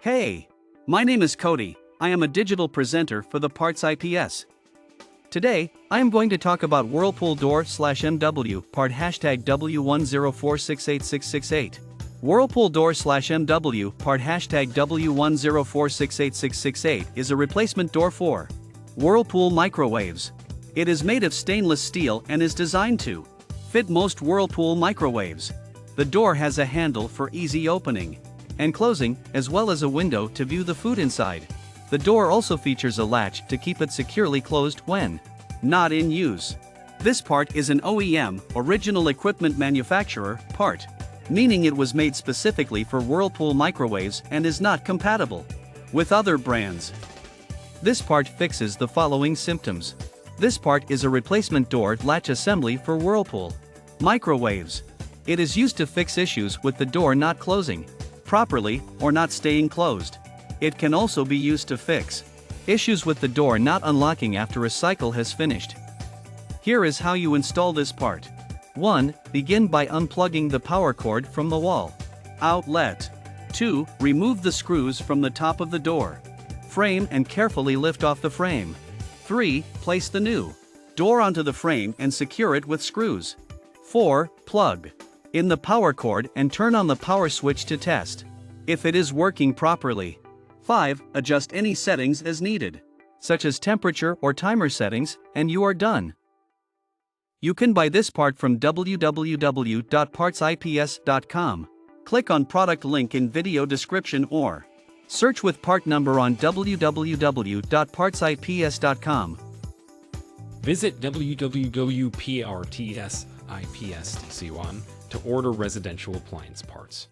Hey! My name is Cody. I am a digital presenter for the PartsIPS. Today, I am going to talk about Whirlpool DOOR/MW part #W10468668. Whirlpool DOOR/MW part #W10468668 is a replacement door for Whirlpool microwaves. It is made of stainless steel and is designed to fit most Whirlpool microwaves. The door has a handle for easy opening and closing, as well as a window to view the food inside. The door also features a latch to keep it securely closed when not in use. This part is an OEM, original equipment manufacturer, part, meaning it was made specifically for Whirlpool microwaves and is not compatible with other brands. This part fixes the following symptoms. This part is a replacement door latch assembly for Whirlpool microwaves. It is used to fix issues with the door not closing properly or not staying closed. It can also be used to fix issues with the door not unlocking after a cycle has finished. Here is how you install this part. 1. Begin by unplugging the power cord from the wall outlet. 2. Remove the screws from the top of the door frame and carefully lift off the frame. 3. Place the new door onto the frame and secure it with screws. 4. Plug in the power cord and turn on the power switch to test if it is working properly. 5. Adjust any settings as needed, such as temperature or timer settings, and you are done. You can buy this part from www.PartsIPS.com. Click on product link in video description or search with part number on www.PartsIPS.com. Visit www.PartsIPS.com to order residential appliance parts.